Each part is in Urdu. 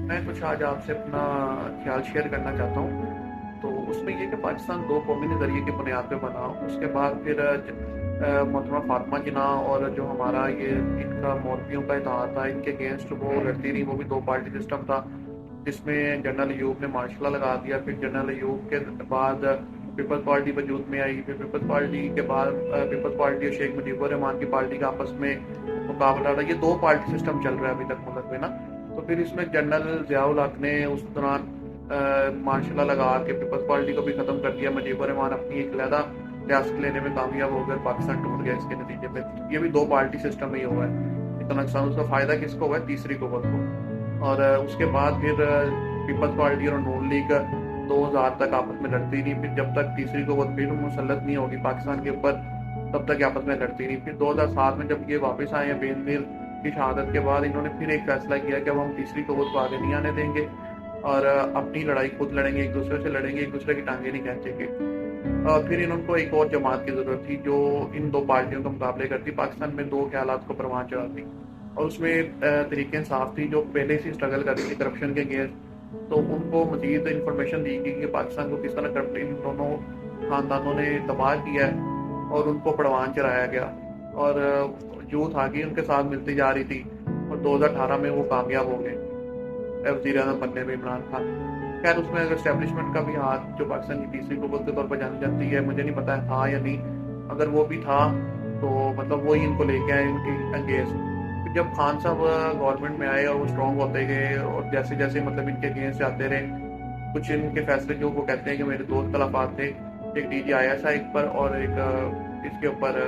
میں کچھ آج آپ سے اپنا خیال شیئر کرنا چاہتا ہوں۔ تو اس میں یہ کہ پاکستان دو قومی نظریے کی بنیاد پہ بنا، اس کے بعد پھر محترمہ فاطمہ جناح اور جو ہمارا یہ ان کا مولویوں کا اتحاد تھا، ان کے اگینسٹ وہ لڑتی رہی، وہ بھی دو پارٹی سسٹم تھا جس میں جنرل ایوب نے مارشل لا لگا دیا۔ پھر جنرل ایوب کے بعد پیپلز پارٹی وجود میں آئی، پھر پیپلز پارٹی کے بعد پیپلز پارٹی اور شیخ مجیب الرحمان کی پارٹی کا آپس میں مقابلہ رہا۔ یہ دو پارٹی سسٹم چل رہا ہے ابھی تک ملک میں نا۔ تو پھر اس میں جنرل ضیاء الحق نے اس دوران مارشل لا لگا کے پیپلز پارٹی کو بھی ختم کر دیا۔ مجیب الرحمان اپنی ایک علیحدہ ریاست لینے میں کامیاب ہو گئے، پاکستان ٹوٹ گیا اس کے نتیجے میں۔ یہ بھی دو پارٹی سسٹم میں ہی ہوا ہے، اتنا نقصان۔ اس کا فائدہ کس کو ہوا ہے؟ تیسری قوت کو۔ اور اس کے بعد پھر پیپلز پارٹی اور نون لیگ 2000 تک آپس میں لڑتی رہی۔ پھر جب تک تیسری قوت پھر مسلط نہیں ہوگی پاکستان کے اوپر، تب تک آپس میں لڑتی رہی۔ پھر 2007 میں جب یہ واپس آئے ہیں بین میر کی شہادت کے بعد، انہوں نے پھر ایک فیصلہ کیا کہ اب ہم تیسری قوت کو آگے نہیں آنے دیں گے اور اپنی لڑائی خود لڑیں گے، ایک دوسرے سے لڑیں گے، ایک دوسرے کی ٹانگیں نہیں کھینچیں گے۔ اور پھر انہوں کو ایک اور جماعت کی ضرورت تھی جو ان دو پارٹیوں کا مقابلے کرتی، پاکستان میں دو خیالات کو پروان چڑھاتی، اور اس میں تحریک انصاف تھی جو پہلے سے اسٹرگل کر رہی تھی کرپشن کے اگینسٹ۔ تو ان کو مزید انفارمیشن دی گئی کہ پاکستان کو کس طرح کرپٹ ان دونوں خاندانوں نے تباہ کیا ہے، اور ان کو پروان چڑھایا گیا، اور یوتھ آگے ان کے ساتھ ملتی جا رہی تھی، اور 2018 میں وہ کامیاب ہو گئے وزیر اعظم بننے میں عمران خان۔ خیر اس میں اگر اسٹیبلشمنٹ کا بھی ہاتھ جو پاکستان کی تیسری قوت کے طور پر جانی جاتی ہے، مجھے نہیں پتا تھا یا نہیں، اگر وہ بھی تھا تو مطلب وہی ان کو لے کے آئے ان کے اگینسٹ۔ پھر جب خان صاحب گورنمنٹ میں آئے اور وہ اسٹرانگ ہوتے گئے، اور جیسے جیسے مطلب ان کے اگینسٹ جاتے رہے، کچھ ان کے فیصلے جو وہ کہتے ہیں کہ میرے دو اختلافات تھے، ایک D G I S I پر اور ایک اس کے اوپر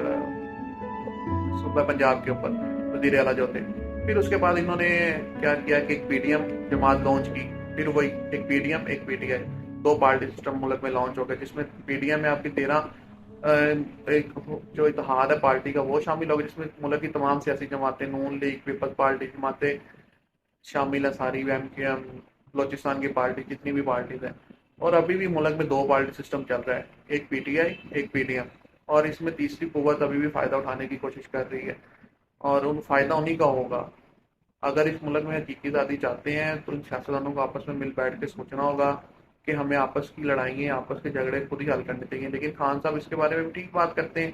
صوبہ پنجاب کے اوپر وزیر اعلیٰ جو تھے۔ پھر اس کے بعد انہوں نے کیا کیا کہ ایک پی ڈی ایم جماعت لانچ کی، پھر وہی ایک پی ڈی ایم ایک پی ٹی آئی، دو پارٹی سسٹم ملک میں لانچ ہو گئے، جس میں پی ڈی ایم میں آپ کی 13 ایک جو اتحاد ہے پارٹی کا وہ شامل ہو گئے، جس میں ملک کی تمام سیاسی جماعتیں، نون لیگ، پیپلز پارٹی جماعتیں شامل ہیں ساری، ایم کیو ایم، بلوچستان کی پارٹی، جتنی بھی پارٹیز ہیں۔ اور ابھی بھی ملک میں دو پارٹی سسٹم چل رہا ہے، ایک پی ٹی آئی ایک پی ڈی ایم، اور اس میں تیسری قوت ابھی بھی فائدہ اٹھانے کی کوشش کر رہی ہے، اور ان فائدہ انہی کا ہوگا۔ اگر اس ملک میں حقیقی آزادی چاہتے ہیں تو ان سیاستدانوں کو آپس میں مل بیٹھ کے سوچنا ہوگا کہ ہمیں آپس کی لڑائیاں، آپس کے جھگڑے خود ہی حل کرنے چاہیے۔ لیکن خان صاحب اس کے بارے میں بھی ٹھیک بات کرتے ہیں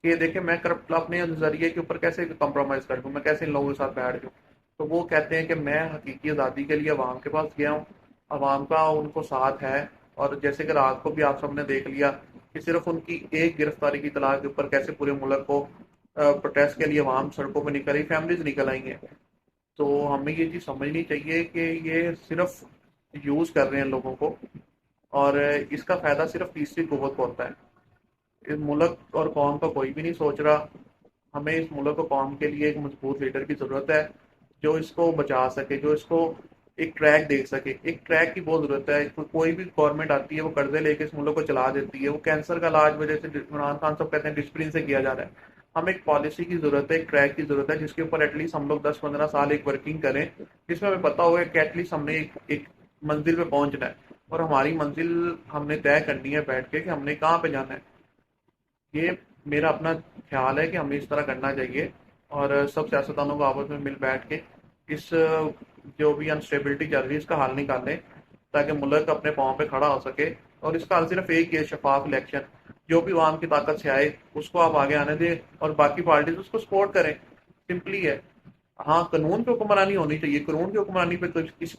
کہ دیکھیں میں کرپٹ اپنے ذریعے کے اوپر کیسے کمپرومائز کر دوں، میں کیسے ان لوگوں کے ساتھ بیٹھ جاؤں۔ تو وہ کہتے ہیں کہ میں حقیقی آزادی کے لیے عوام کے پاس گیا ہوں، عوام کا ان کو ساتھ ہے، اور جیسے کہ رات کو بھی آپ سب نے دیکھ لیا کہ صرف ان کی ایک گرفتاری کی اطلاع کے اوپر کیسے پورے ملک کو پروٹیسٹ کے لیے عوام سڑکوں پہ نکل رہی، فیملیز نکل آئی ہیں۔ تو ہمیں یہ چیز سمجھنی چاہیے کہ یہ صرف یوز کر رہے ہیں لوگوں کو، اور اس کا فائدہ صرف تیسری قوت کو ہوتا ہے۔ اس ملک اور قوم کا کوئی بھی نہیں سوچ رہا۔ ہمیں اس ملک اور قوم کے لیے ایک مضبوط لیڈر کی ضرورت ہے جو اس کو بچا سکے، جو اس کو ایک ٹریک دے سکے۔ ایک ٹریک کی بہت ضرورت ہے۔ کوئی بھی گورنمنٹ آتی ہے وہ قرضے لے کے اس ملک کو چلا دیتی ہے، وہ کینسر کا علاج وجہ سے عمران خان صاحب کہتے ہیں ڈسپلن سے کیا جا رہا ہے۔ ہمیں ایک پالیسی کی ضرورت ہے، ایک ٹریک کی ضرورت ہے، جس کے اوپر ایٹ لیسٹ ہم لوگ 10-15 سال ایک ورکنگ کریں، جس میں ہمیں پتا ہوگا کہ ایٹ لیسٹ ہم نے ایک منزل پہ پہنچنا ہے، اور ہماری منزل ہم نے طے کرنی ہے بیٹھ کے کہ ہم نے کہاں پہ جانا ہے۔ یہ میرا اپنا خیال ہے کہ ہمیں اس طرح کرنا چاہیے، اور سب سیاستدانوں کو آپس میں مل بیٹھ کے اس جو بھی انسٹیبلٹی چل رہی ہے اس کا حل نکالیں، تاکہ ملک اپنے پاؤں پہ کھڑا ہو سکے۔ اور اس کا حل صرف ایک ہے، شفاف الیکشن۔ جو بھی عوام کی طاقت سے آئے اس کو آپ آگے آنے دیں، اور باقی پارٹیز اس کو سپورٹ کریں، سمپلی ہے۔ ہاں قانون پہ حکمرانی ہونی چاہیے، قانون کی حکمرانی پہ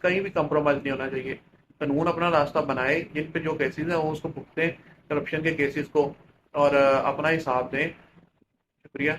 کہیں بھی کمپرومائز نہیں ہونا چاہیے۔ قانون اپنا راستہ بنائے، جن پہ جو کیسز ہیں وہ اس کو بھگتیں، کرپشن کے کیسز کو، اور اپنا حساب دیں۔ شکریہ۔